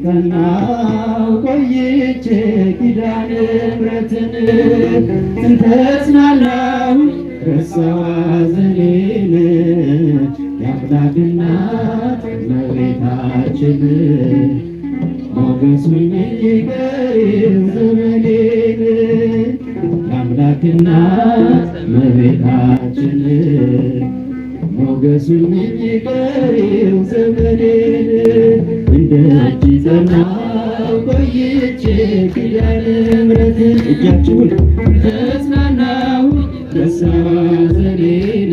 ጠናው ቆይቼ ኪዳነ ምሕረትን ተጽናናሁ ረሳሁ ሐዘኔን የአምላክ እናት እመቤታችን ሞገስ ሁኚኝ ቀሪው ዘመኔን የአምላክ እናት እመቤታችን ሞገስ ሁኚኝ ቀሪው ዘመኔን እንደ እጅ ጸናሁ ቆይቼ ኪዳነ ምሕረትን እጃችሁን ተጽናናሁ ረሳሁ ሐዘኔን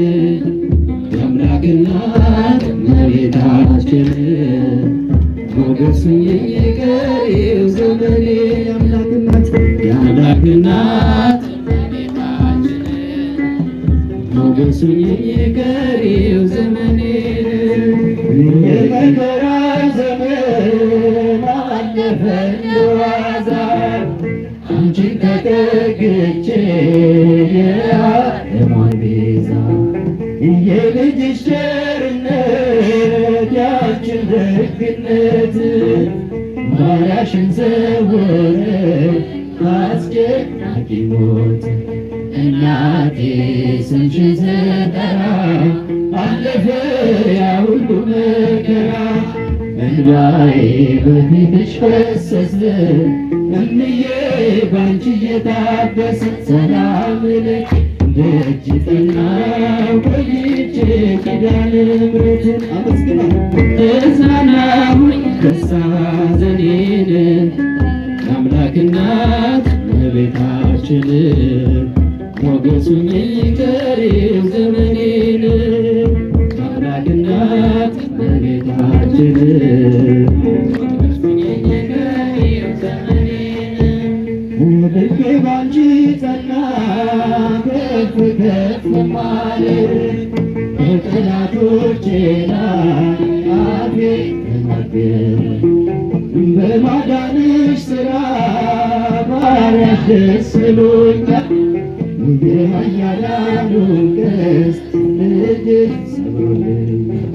የአምላክ እናት እመቤታችን ሞገስ ሁኚኝ ቀሪው ዘመኔን የአምላክ እናት እመቤታችን ሞገስ ሁኚኝ ቀሪው ዘመኔን የመከራ ዘመን አለፈ እንደዋዛ አንቺን ተጠግቼ የዓለሟን ቤዛ የልጅሽ ቸርነት ያንቺን ደግነት ባሪያሽን ሰወረ ከአስጨናቂ ሞት እናቴ ስምሽን ስጠራ አለፈ ያ ሁሉ መከራ እንባዬ በፊትሽ ፈሰሰ እምዬ ባንቺ እየታበሰ ሰላም ለኪ ደጅ ጠናሁ ቆይቼ ኪዳነ ምሕረትን አመስግነው ተጽናናሁ ረሳሁ ሐዘኔን የአምላክ እናት እመቤታችን ሞገስ ሁኚኝ ቀሪው ዘመኔን የአምላክ እናት እመቤታችን ሞገስ ሁኚኝ ቀሪው ዘመኔን ልቤ ባንቺ ጸና ከፍ ከፍ ማለት በጠላቶቼ ላይ አፌ ተናገረ በማዳንሽ ሥራ ባሪያሽ ደስ ብሎኛል የኃያላኑ ቀስት ልጅሽ ሰብሮልኛል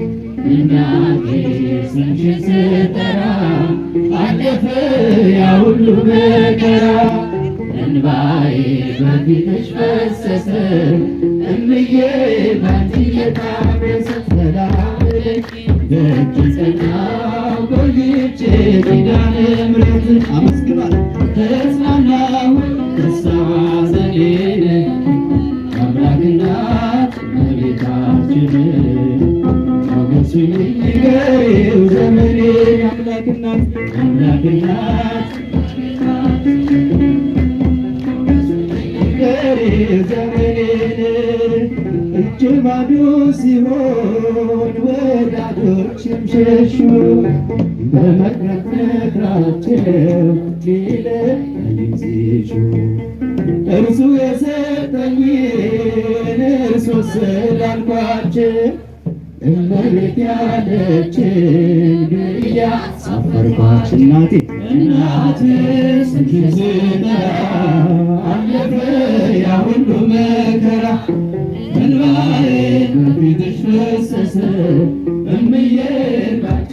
እናቴ ስምሽን ስጠራ አለፈ ያ ሁሉ መከራ እንባዬ በፊትሽ ፈሰሰ እምዬ ባንቺ እየታበሰ ሰላም ለኪ ደጅ ጸናሁ ቆይቼ ኪዳነ ምሕረትን አመስግኗል ተጽናናሁ ረሳሁ ሐዘኔን የአምላክ እናት እመቤታችን ሞገስ ሁኚኝ ቀሪው ዘመኔን የአምላክ እናት ዘመኔን እጅ ባዶ ሲሆን ወዳጆችም ሸሹ በመቅረት ነግራቸው ሊለዩኝ ሲሹ እርሱ የሰጠኝን እርሱ ስላልኳቸው እመቤት ያለችን ብያ ሳፈርኳቸው እናቴ ስምሽን ስጠራ አለፈ ያ ሁሉ መከራ እንባዬ በፊትሽ ፈሰሰ እምዬ ባንቺ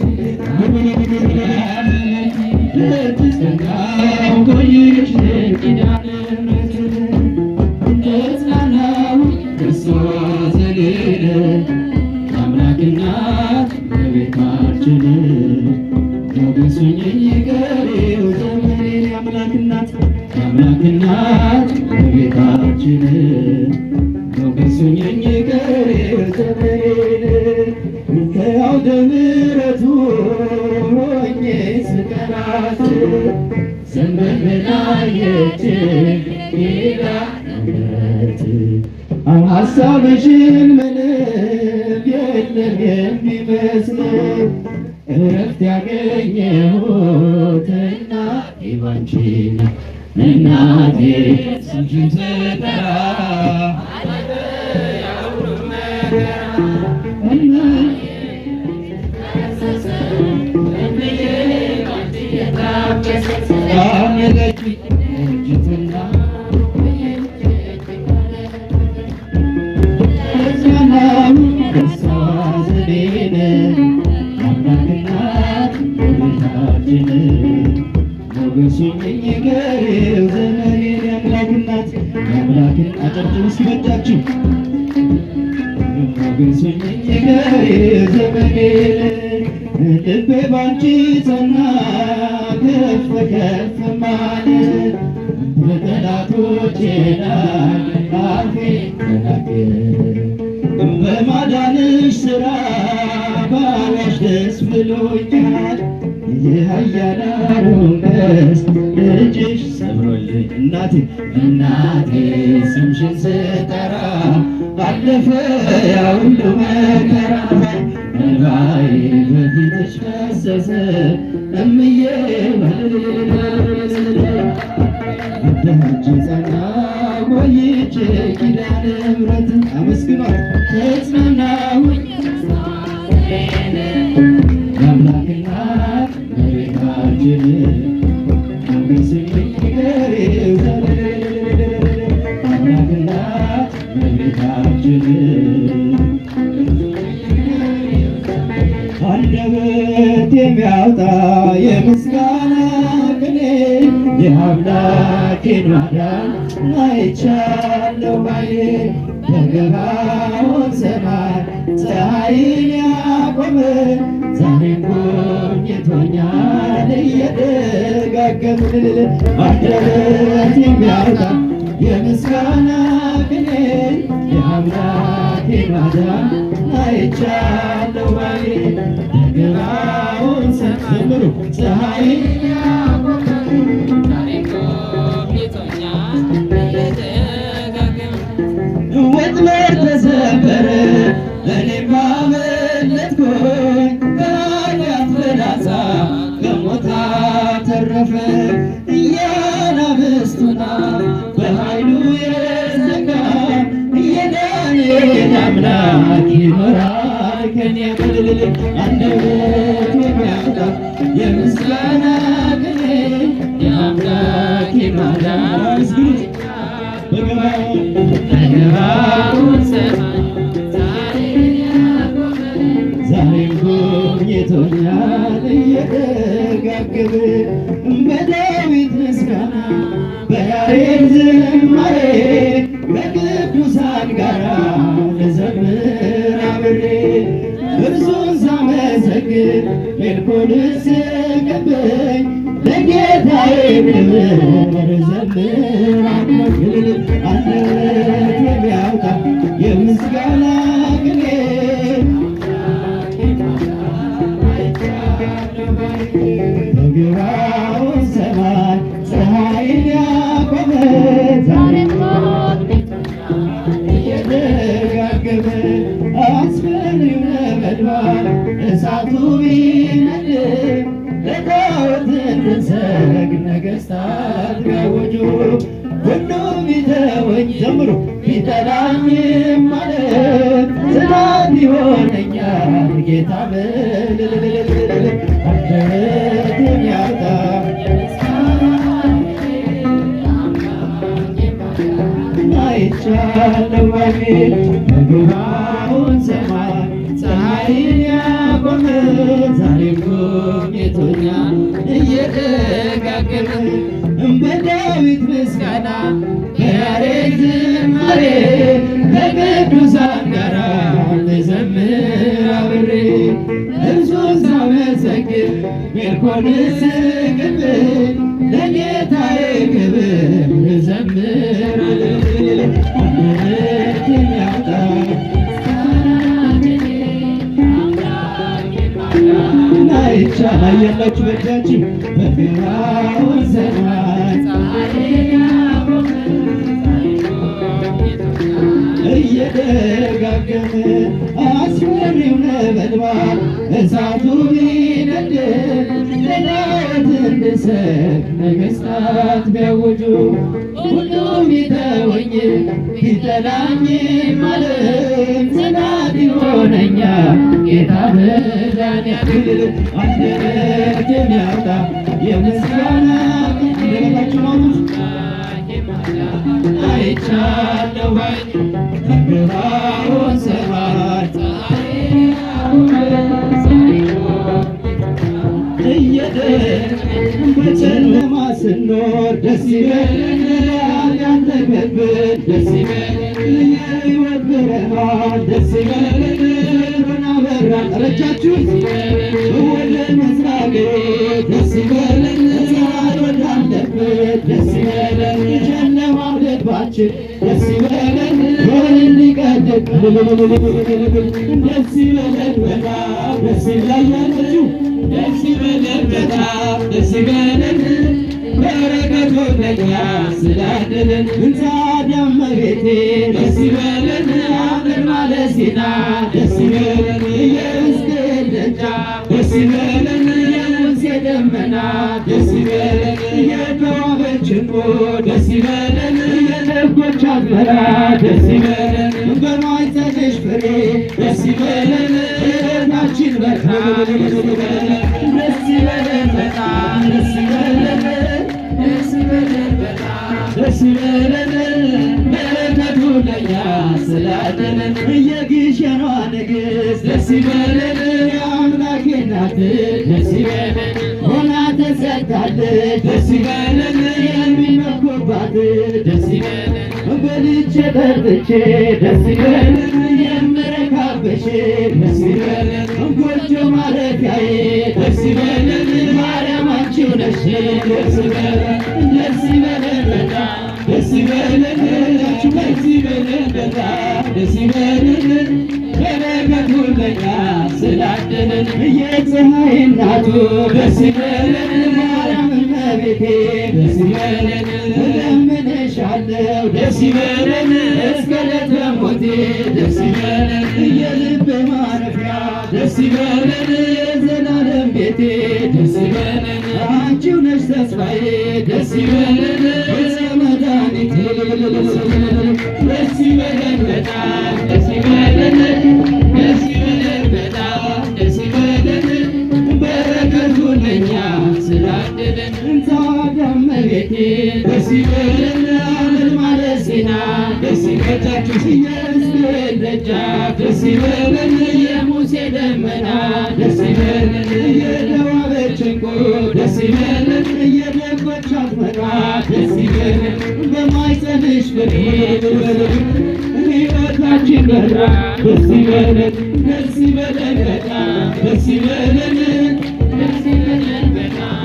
ተጽናናሁ ቆይቼ ኪዳነ ምሕረትን ተጽናናሁ ረሳሁ ሐዘኔን የአምላክ እናት እመቤታችን ሞገስ ሁኚኝ ቀሪው ዘመኔን የአምላክ እናት እመቤታችን ሞገስ ሁኚኝ ቀሪው ዘመኔን ከአውደ ምሕረቱ ሆኜ ስጠራት ዘንበል አየች ኪዳነ ምሕረት ሐሳብሽን ምንም የለም የሚመስለው እረፍት ያገኘሁት እናቴ ባንቺ ነው እናቴ ስምሽን ስጠራ አለፈ ያ ሁሉ መከራ እምዬ ባንቺ እየታበሰ ሰላም ለኪ ደጅ ጠናሁ ተጽናናሁ ረሳሁ ሐዘኔን የአምላክ እናት እመቤታችን ሞገሱኝ ቀሪው ዘመኔን የአምላክ እናት የአምላክን አጨብጭቡ እስኪ በእጃችሁ ሞገሱኝ ቀሪው ዘመኔን ልቤ ባንቺ ጸና ከፍ ከፍ ማለት በጠላቶቼ ላይ አፌ ተናገር በማዳንሽ ሥራ ባዋሽ ደስ ብሎኛል የኃያላኑ ቀስት ልጅሽ ሰብሮልኝ እናቴ ስምሽን ስጠራ አለፈ ያ ሁሉ መከራ እንባዬ በፊትሽ ፈሰሰ እምዬ ደጅ ጸና ቆይቼ ኪዳነ ምሕረትን አመስግኗት ተጽናናሁኝ የአምላክ እናት እመቤታችን ሞገስልኝ ቀሪው የአምላክ እናት እመቤታችን አንደበት የሚያወጣ የምስጋና ቅኔ የአምላኬን ማዳን አይቻለሁ ባዬ በገባዖን ሰማይ ፀሐይን ያቆመ ዛሬም ጎብኝቶኛል እየደጋገመ አንደበት የሚያወጣ የምስጋና ቅኔ የአምላኬን ማዳን አይቻለሁ ባዬ በገባዖን ሰማይ ፀሐይን ያቆመ ወጥመድ ተሰበረ እኔም አመለጥኩኝ ከኃጢአት ፍላጻ ከሞት ተረፈ እያናብስቱና በኃይሉ የዘጋ የዳንኤል አምላክ ይኖራል ከኔ በልል አንደበት የሚያወጣ የምስጋና ቅኔ የአምላክ ማዳን አመስግኑት በገባዖን ሰማይ ዛሬም ጎብኝቶኛል እየደጋገመ በዳዊት ምስጋና በያሬድ ዝማሬ ከቅዱሳን ጋራ ልዘምር አብሬ እርሱን ሳመሰግን ሜልኮልን ስቀበኝ ለጌታዬ ክብር ዘምራለሁ አንደበት የሚያወጣ የምስጋና ቅኔ በገባዖን ሰማይ ፀሐይን ያቆመ ዛሬም እየደጋገመ አስፈሪው ነበልባል እሳቱ ቢነድድ ለጣዖት እንድንሰግድ ነገሥታት ቢያውጁ ሁሉም ቢተወኝ ዘምሩ ቢጠላኝም ማለት ጽናት ይሆነኛል ጌታ አንደበት የሚያወጣ አይቻለሁ ባዬ በገባዖን ሰማይ ፀሐይን ያቆመ ዛሬም ጎብኝቶኛል እየደጋገመ በዳዊት ምስጋና በያሬድ ዝማሬ ከቅዱሳን ጋራ ልዘምር አብሬ እርሱን ሳመሰግን ሜልኮልን ስቀበል ለጌታዬ ክብር ልዘምር አንደበት የሚያወጣ አይቻለሁ ያላችሁ በእጃችሁ በገባዖን ሰማይ እየደጋገመ አስፈሪው ነበልባል እሳቱ ቢነድ ለጣዖት እንድንሰግድ ነገሥታት ቢያውጁ ሁሉም ቢተወኝ ቢጠላኝ ማለት ጽናት ይሆነኛል ጌታ መድኃኒዓለም አንደበት የሚያወጣ የምስጋና እንደበታችሁ ማሙት አይቻለሁ ባዬ በገባዖን ሰማይ በጨለማ ስኖር ደስ ይበለን ያንተገብን ደስ ይበለን የሕይወት ብርሃን ደስ ይበለን ሆና በራ ረጃችሁን ወደ ምስራቅ ደስ ይበለን ፀሐይ ወዳለበት ደስ ይበለን ጨለማው ልባችን ደስ ይበለን እንዲቀድቅ ደስ ይበለን በጣም ደስ ይበላችሁ ደስ ይበለን በጣም ደስ ይበለን በረከቱ ለኛ ስላደለን እንዛዲያ እመቤቴ ደስ ይበለን አብረን ማለት ሲና ደስ ይበለን የሕዝቅኤል ደጃፍ ደስ ይበለን የሙሴ ደመና ደስ ይበለን የተዋበች ዕንቁ ደስ ይበለን የበጎች አዝመራ ደስ ይበለን በማኅፀንሽ ፍሬ ደስ ይበለን እህታችን በርታ ደስ ይበለን በጣም ደስ ይበለን ደስ ይበለን በጣም ደስ ይበለን በረከቱ ለኛ ስላደለን የግሸኗ ንግሥት ደስ ይበለን የአምላኬ እናት ደስ ይበለን ሆና ተሰጥታለች ደስ ይበለን የሚመኩባት ደስ ይበለን በልቼ ጠጥቼ ደስ ይበለን የምረካበሽ ደስ ይበለን ጎጆ ማረፊያዬ ደስ ይበለን ማርያም አንቺው ነሽ ደስ ይበለን ደስ ይበለን በጣም ደስ ይበለን ደስ ይበለን በጣም ደስ ይበለን በረከቱ ለኛ ስላደለን የፀሐይ እናቱ ደስ ይበለን ማርያም እመቤቴ ደስ ይበለን እለምንሻለሁ ደስ ይበለን እስከ ዕለተ ሞቴ ደስ ይበለን የልቤ ማረፊያ ደስ ይበለን የዘላለም ቤቴ ደስ ይበለን አንቺው ነሽ ተስፋዬ ደስ ይበለን እስከ መድኃኒቴ ደስ ይበለን በጣም ደስ ይበለን ደስ ይበለን በጣም ደስ ይበለን በረከቱ ለኛ ስላደለን እንዛዲያ እመቤቴ ደስ ይበለን አብረን ማለት ሲና ደስ ይበላችሁ የሕዝቅኤል ደጃፍ ደስ ይበለን የሙሴ ደመና ደስ ይበለን የተዋበች ዕንቁ ደስ ይበለን የበጎች አዝመራ ደስ ይበለን በማኅፀንሽ ፍሬ ሕይወታችን በራ ደስ ይበለን ደስ ይበለን በጣም ደስ ይበለን ደስ ይበለን በጣም